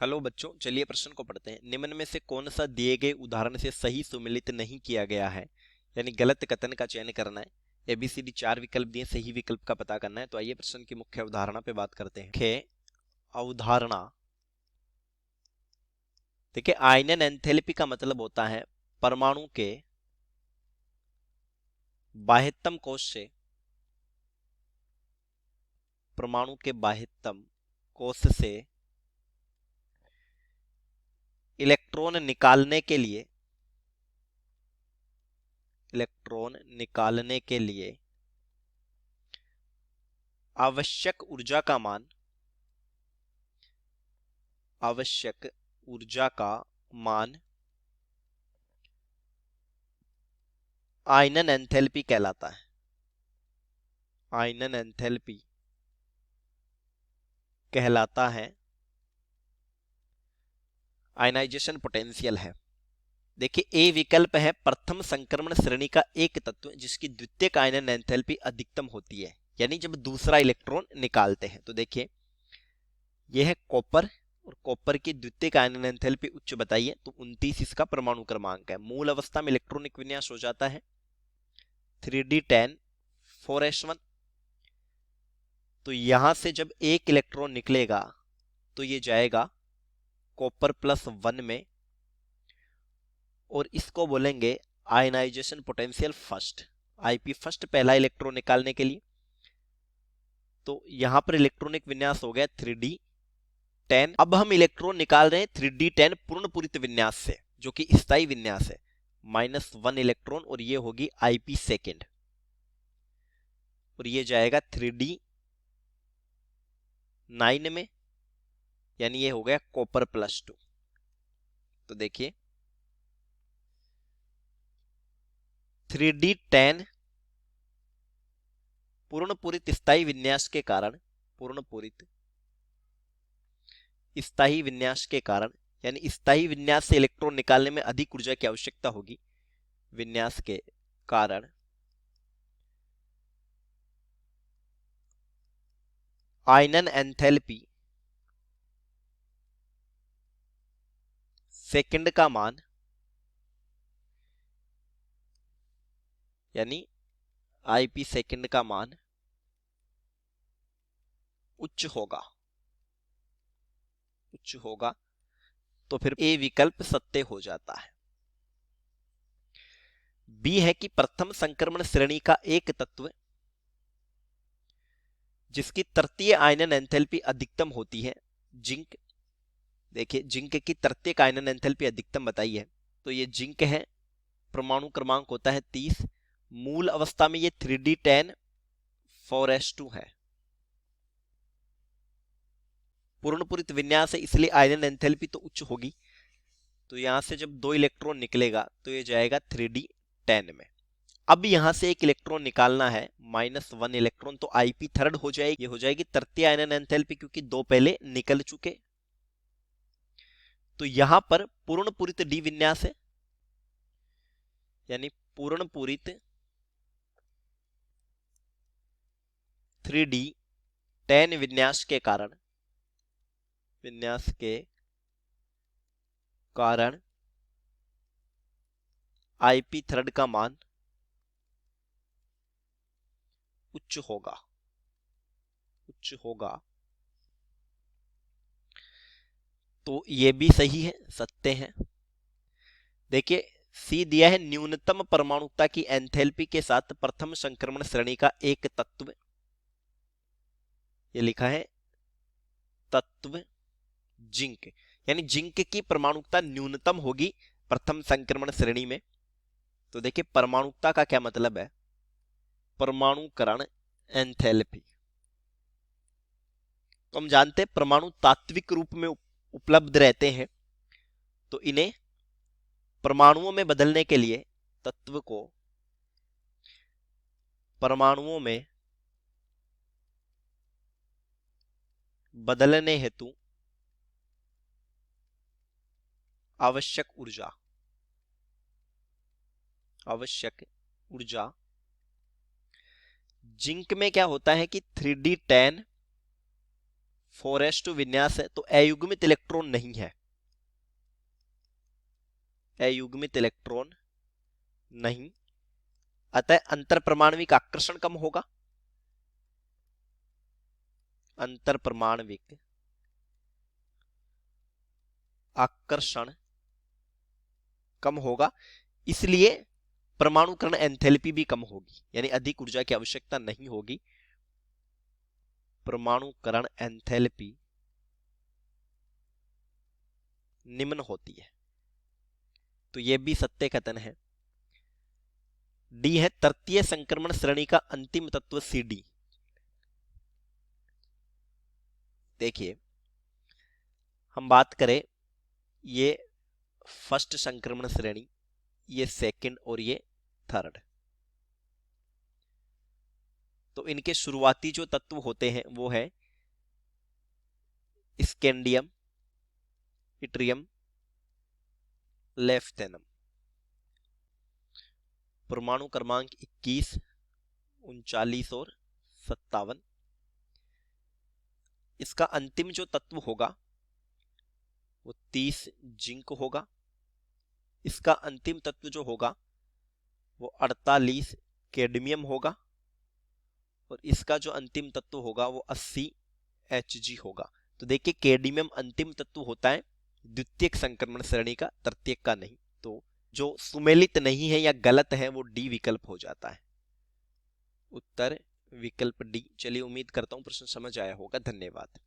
Hello बच्चों, चलिए प्रश्न को पढ़ते हैं। निम्न में से कौन सा दिए गए उदाहरण से सही सुमेलित नहीं किया गया है, यानी गलत कथन का चयन करना है। एबीसीडी 4 विकल्प दिए, सही विकल्प का पता करना है। तो आइए प्रश्न की मुख्य अवधारणा पे बात करते हैं। मुख्य अवधारणा देखिए, आयनन एंथैल्पी का मतलब होता है परमाणु के बाह्यतम कोश से इलेक्ट्रॉन निकालने के लिए आवश्यक ऊर्जा का मान आयनन एंथैल्पी कहलाता है। आयनन एंथैल्पी कहलाता है आयनाइजेशन पोटेंशियल है। देखिए, ए विकल्प है प्रथम संक्रमण श्रेणी का एक तत्व जिसकी द्वितीयक आयनन एंथैल्पी अधिकतम होती है, यानी जब दूसरा इलेक्ट्रॉन निकालते हैं। तो देखिए, यह है कॉपर, और कॉपर की द्वितीयक आयनन एंथैल्पी उच्च बताइए तो 29 इसका परमाणु क्रमांक है। मूल अवस्था में इलेक्ट्रॉनिक विन्यास हो जाता है 3d10 4s1। तो यहां से जब एक इलेक्ट्रॉन निकलेगा तो ये जाएगा कॉपर +1 में, और इसको बोलेंगे ionisation potential first, IP first, पहला इलेक्ट्रॉन निकालने के लिए। तो यहां पर इलेक्ट्रॉनिक विन्यास हो गया 3d10। अब हम इलेक्ट्रॉन निकाल रहे हैं 3d10 पूर्ण पूरित विन्यास से, जो कि स्थायी विन्यास है, -1 इलेक्ट्रॉन, और ये होगी आईपी सेकेंड, और ये जाएगा 3d9 में, यानी ये हो गया कॉपर +2। तो देखिए 3d10 पूर्ण पूरित स्थायी विन्यास के कारण, यानी स्थायी विन्यास से इलेक्ट्रॉन निकालने में अधिक ऊर्जा की आवश्यकता होगी। विन्यास के कारण आयनन एंथैल्पी सेकंड का मान, यानी आईपी सेकंड का मान उच्च होगा। तो फिर ए विकल्प सत्य हो जाता है। बी है कि प्रथम संक्रमण श्रेणी का एक तत्व जिसकी तृतीय आयनन एंथैल्पी अधिकतम होती है, जिंक। देखिए, जिंक की तृतीयक आयनन एंथैल्पी अधिकतम बताई है, तो ये जिंक है, परमाणु क्रमांक होता है 30। मूल अवस्था में ये 3d10 4s2 है। पूर्ण पूरित विन्यास है, इसलिए आयनन एंथैल्पी तो उच्च होगी। तो यहां से जब 2 इलेक्ट्रॉन निकलेगा तो ये जाएगा 3d10 में। अब यहां से एक इलेक्ट्रॉन निकालना है, -1 इलेक्ट्रॉन, तो आईपी थर्ड हो जाएगी, ये हो जाएगी तृतीय आयनन एंथैल्पी, क्योंकि 2 पहले निकल चुके। तो यहां पर पूर्ण पूरित डी विन्यास है, यानी पूर्ण पूरित 3d10 विन्यास के कारण आईपी थर्ड का मान उच्च होगा। तो ये भी सही है, सत्य है। देखिए, सी दिया है न्यूनतम परमाणुकता की एंथैल्पी के साथ प्रथम संक्रमण श्रेणी का एक तत्व, ये लिखा है तत्व जिंक, यानी जिंक की परमाणुकता न्यूनतम होगी प्रथम संक्रमण श्रेणी में। तो देखिए, परमाणुकता का क्या मतलब है, परमाणुकरण एंथैल्पी। तो हम जानते हैं परमाणु तात्विक रूप में उपलब्ध रहते हैं, तो इन्हें परमाणुओं में बदलने के लिए तत्व को परमाणुओं में बदलने हेतु आवश्यक ऊर्जा जिंक में क्या होता है कि 3d10 4s2 विन्यास है तो अयुग्मित इलेक्ट्रॉन नहीं है, अयुग्मित इलेक्ट्रॉन नहीं, अतः अंतर परमाणविक आकर्षण कम होगा, अंतर परमाणविक आकर्षण कम होगा, इसलिए परमाणुकरण एंथैल्पी भी कम होगी, यानी अधिक ऊर्जा की आवश्यकता नहीं होगी, परमाणुकरण एंथैल्पी निम्न होती है। तो यह भी सत्य कथन है। डी है तृतीय संक्रमण श्रेणी का अंतिम तत्व CD। देखिए हम बात करें, ये फर्स्ट संक्रमण श्रेणी, ये सेकंड और ये थर्ड, तो इनके शुरुआती जो तत्व होते हैं वो है स्कैंडियम, इट्रियम, लेफ्टेनम। परमाणु क्रमांक 21, 39 और 57। इसका अंतिम जो तत्व होगा वो 30 जिंक होगा, इसका अंतिम तत्व जो होगा वो 48 कैडमियम होगा, और इसका जो अंतिम तत्व होगा वो 80 Hg होगा। तो देखिए कैडमियम अंतिम तत्व होता है द्वितीयक संक्रमण श्रेणी का, तृतीयक का नहीं। तो जो सुमेलित नहीं है या गलत है वो डी विकल्प हो जाता है, उत्तर विकल्प डी। चलिए उम्मीद करता हूं प्रश्न समझ आया होगा। धन्यवाद।